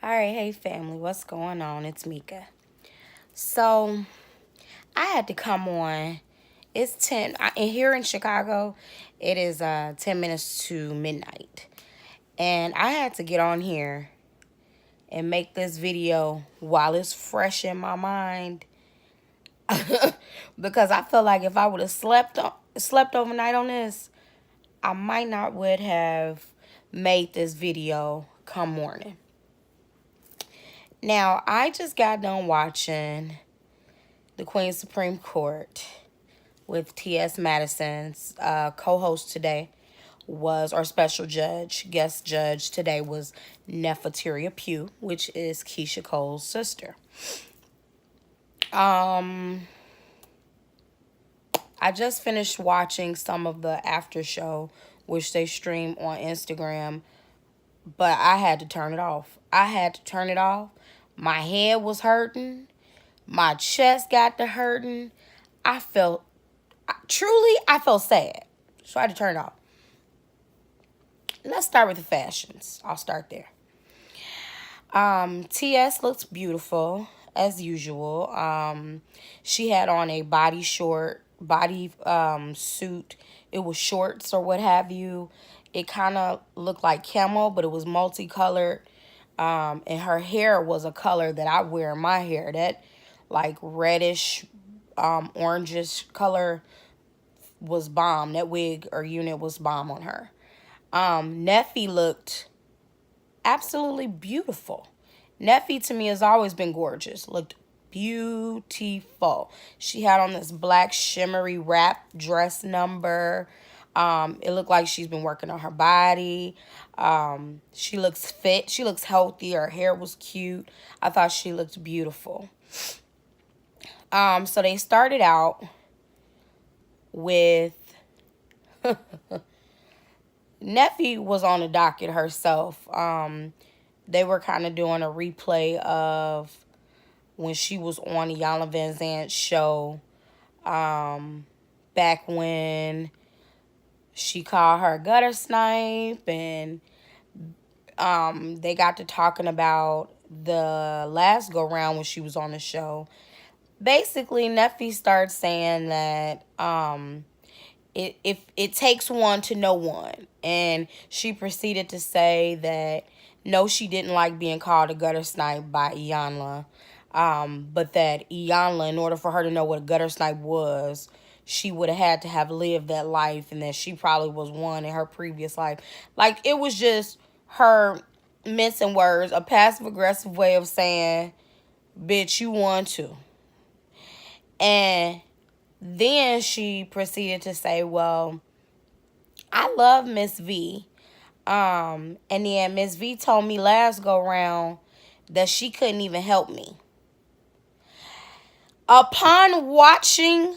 All right, hey family, what's going on? It's Mika. So I had to come on. It's 10 and here in Chicago. It is 10 minutes to midnight, and I had to get on here and make this video while it's fresh in my mind because I feel like if I would have slept overnight on this, I might not would have made this video come morning. Now I just got done watching the Queen's Supreme Court with T.S. Madison's co-host today was our special guest judge today was Neffe T.S, which is Keisha Cole's sister. Um, I just finished watching some of the after show, which they stream on Instagram, but I had to turn it off. I had to turn it off. My head was hurting. My chest got to hurting. I felt I felt sad. So I had to turn it off. Let's start with the fashions. I'll start there. TS looks beautiful as usual. She had on a body suit. It was shorts or what have you. It kind of looked like camo, but it was multicolored. And her hair was a color that I wear in my hair. That like reddish, orangish color was bomb. That wig or unit was bomb on her. Neffy looked absolutely beautiful. Neffy to me has always been gorgeous. Looked beautiful. She had on this black shimmery wrap dress number. It looked like she's been working on her body. She looks fit. She looks healthy. Her hair was cute. I thought she looked beautiful. So they started out with Neffy was on the docket herself. They were kind of doing a replay of when she was on the Yana Van Zant show, back when she called her gutter snipe, and they got to talking about the last go round when she was on the show. Basically, Neffy started saying that it takes one to know one, and she proceeded to say that no, she didn't like being called a gutter snipe by Iyanla, but that Iyanla, in order for her to know what a gutter snipe was, she would have had to have lived that life, and that she probably was one in her previous life. Like, it was just her mincing words, a passive aggressive way of saying, bitch, you won too. And then she proceeded to say, well, I love Miss V. And then Miss V told me last go round that she couldn't even help me. Upon watching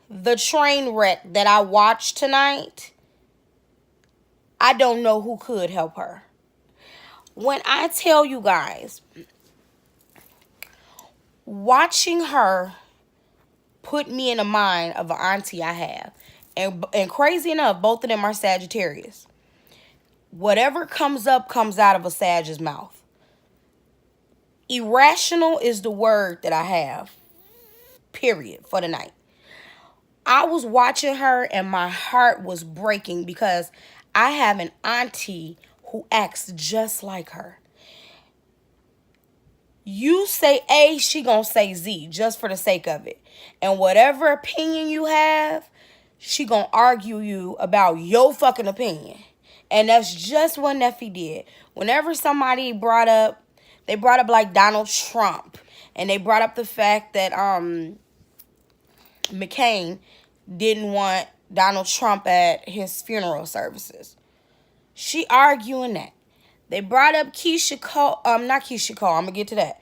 the train wreck that I watched tonight, I don't know who could help her. When I tell you guys, watching her put me in the mind of an auntie I have. And crazy enough, both of them are Sagittarius. Whatever comes up comes out of a Sag's mouth. Irrational is the word that I have, period, for the night. I was watching her and my heart was breaking because I have an auntie who acts just like her. You say A, she gonna say Z just for the sake of it. And whatever opinion you have, she gonna argue you about your fucking opinion. And that's just what Neffy did. Whenever somebody they brought up like Donald Trump, and they brought up the fact that McCain didn't want Donald Trump at his funeral services. She arguing that. They brought up Keisha Cole, not Keisha Cole, I'm gonna get to that.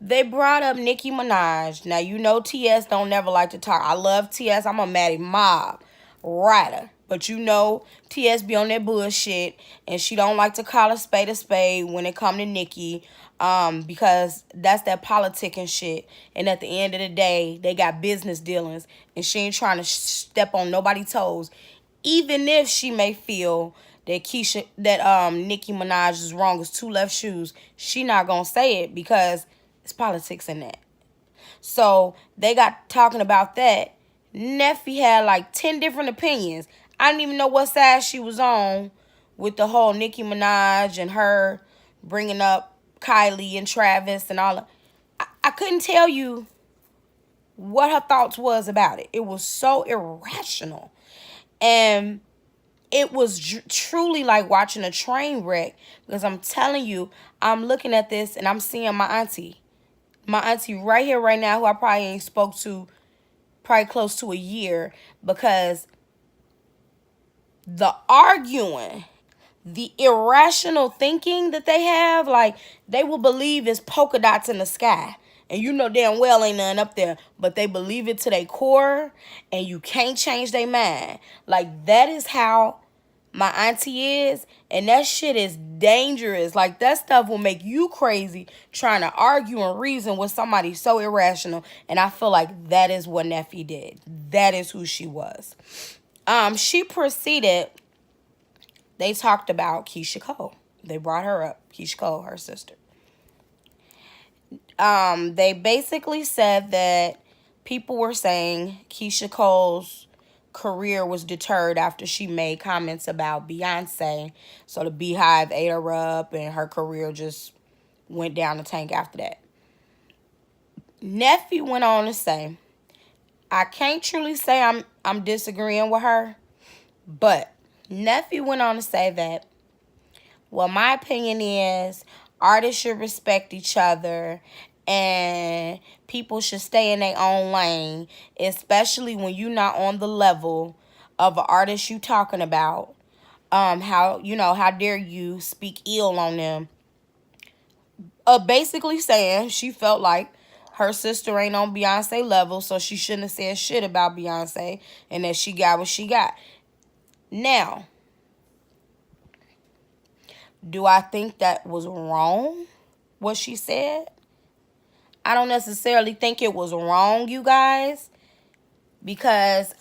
They brought up Nicki Minaj. Now, you know TS don't never like to talk. I love TS. I'm a Maddie Mob writer. But you know TS be on that bullshit, and she don't like to call a spade when it come to Nicki, because that's that politicking shit. And at the end of the day, they got business dealings, and she ain't trying to step on nobody's toes, even if she may feel that Nicki Minaj is wrong is two left shoes, she not gonna say it because it's politics in that. So they got talking about that. Neffy had like 10 different opinions. I didn't even know what side she was on with the whole Nicki Minaj and her bringing up Kylie and Travis and all. I couldn't tell you what her thoughts was about it. It was so irrational. And it was truly like watching a train wreck, because I'm telling you, I'm looking at this and I'm seeing my auntie. My auntie right here, right now, who I probably ain't spoke to probably close to a year, because the arguing, the irrational thinking that they have, like they will believe it's polka dots in the sky. And you know damn well ain't nothing up there, but they believe it to their core, and you can't change their mind. Like, that is how my auntie is, and that shit is dangerous. Like, that stuff will make you crazy trying to argue and reason with somebody so irrational. And I feel like that is what Neffy did. That is who she was. She proceeded. They talked about Keisha Cole. They brought her up, Keisha Cole, her sister. They basically said that people were saying Keisha Cole's career was deterred after she made comments about Beyonce. So the Beehive ate her up and her career just went down the tank after that. Neffy went on to say, I can't truly say I'm disagreeing with her, but Neffy went on to say that, well, my opinion is artists should respect each other and people should stay in their own lane, especially when you're not on the level of an artist you talking about. How dare you speak ill on them? Basically saying she felt like her sister ain't on Beyonce level, so she shouldn't have said shit about Beyonce, and that she got what she got. Now, do I think that was wrong, what she said? I don't necessarily think it was wrong, you guys, because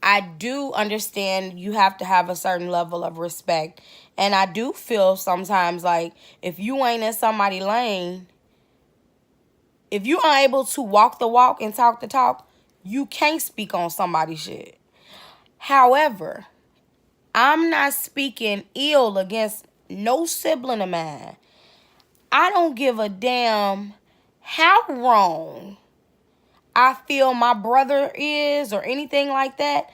I do understand you have to have a certain level of respect. And I do feel sometimes like if you ain't in somebody's lane, if you aren't able to walk the walk and talk the talk, you can't speak on somebody's shit. However, I'm not speaking ill against no sibling of mine. I don't give a damn how wrong I feel my brother is or anything like that.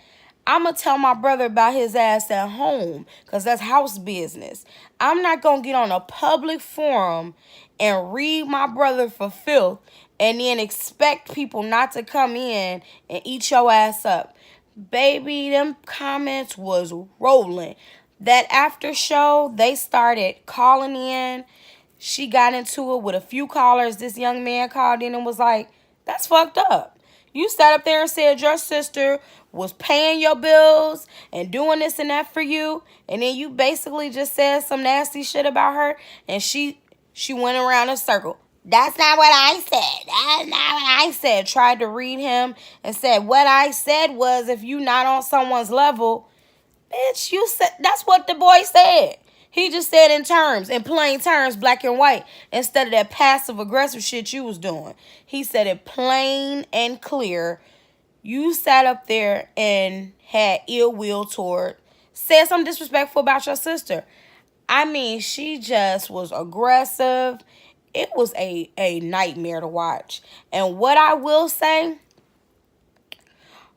I'm going to tell my brother about his ass at home, because that's house business. I'm not going to get on a public forum and read my brother for filth and then expect people not to come in and eat your ass up. Baby, them comments was rolling. That after show, they started calling in. She got into it with a few callers. This young man called in and was like, that's fucked up. You sat up there and said your sister was paying your bills and doing this and that for you, and then you basically just said some nasty shit about her, and she went around in a circle. That's not what I said. That's not what I said. Tried to read him and said, what I said was, if you not on someone's level, bitch, you said, that's what the boy said. He just said in plain terms, black and white, instead of that passive aggressive shit you was doing. He said it plain and clear. You sat up there and had ill will said something disrespectful about your sister. I mean, she just was aggressive. It was a nightmare to watch. And what I will say,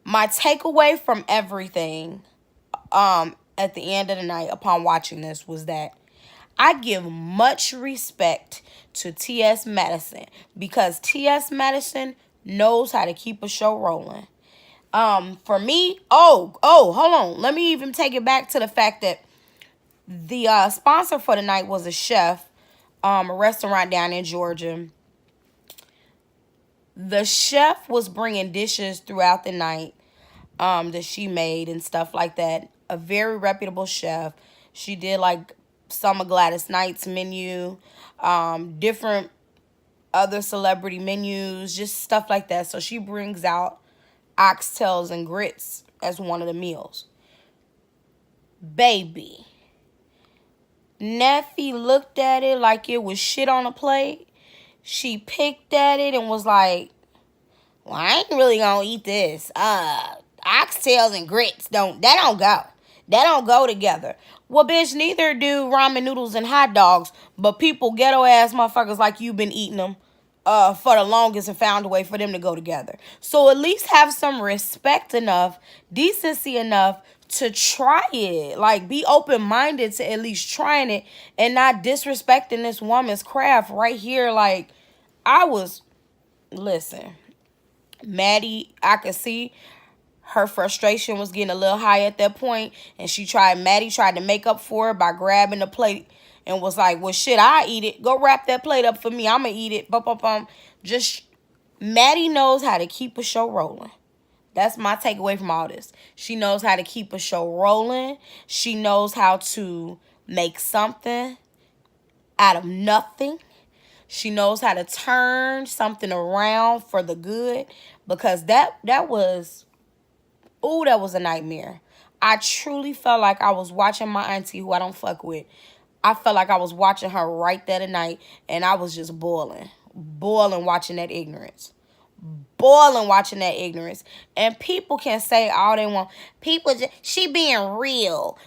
my takeaway from everything, at the end of the night upon watching this, was that I give much respect to T.S. Madison, because T.S. Madison knows how to keep a show rolling. For me, hold on. Let me even take it back to the fact that the sponsor for the night was a chef, a restaurant down in Georgia. The chef was bringing dishes throughout the night that she made and stuff like that. A very reputable chef. She did like some of Gladys Knight's menu, different other celebrity menus, just stuff like that. So she brings out oxtails and grits as one of the meals. Baby, Neffy looked at it like it was shit on a plate. She picked at it and was like, well, I ain't really gonna eat this. Oxtails and grits don't go. That don't go together. Well, bitch, neither do ramen noodles and hot dogs. But people, ghetto ass motherfuckers like you been eating them for the longest and found a way for them to go together. So at least have some respect enough, decency enough to try it. Like, be open-minded to at least trying it and not disrespecting this woman's craft right here. Like, listen, Maddie, I could see her frustration was getting a little high at that point, and Maddie tried to make up for it by grabbing the plate and was like, well, shit, I eat it. Go wrap that plate up for me. I'm going to eat it. Just, Maddie knows how to keep a show rolling. That's my takeaway from all this. She knows how to keep a show rolling. She knows how to make something out of nothing. She knows how to turn something around for the good, because that was a nightmare. I truly felt like I was watching my auntie, who I don't fuck with. I felt like I was watching her right there tonight, and I was just boiling watching that ignorance. Boiling watching that ignorance. And people can say all they want. She being real.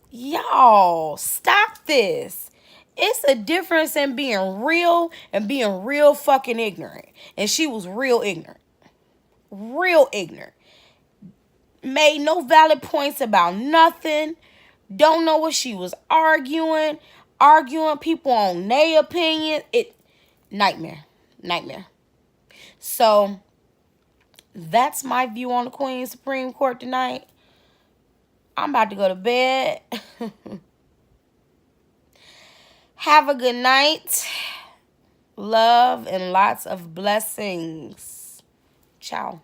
Y'all, stop this. It's a difference in being real and being real fucking ignorant. And she was real ignorant. Real ignorant. Made no valid points about nothing. Don't know what she was arguing. Arguing people on their opinion. Nightmare. So, that's my view on the Queen's Supreme Court tonight. I'm about to go to bed. Have a good night. Love and lots of blessings. Ciao.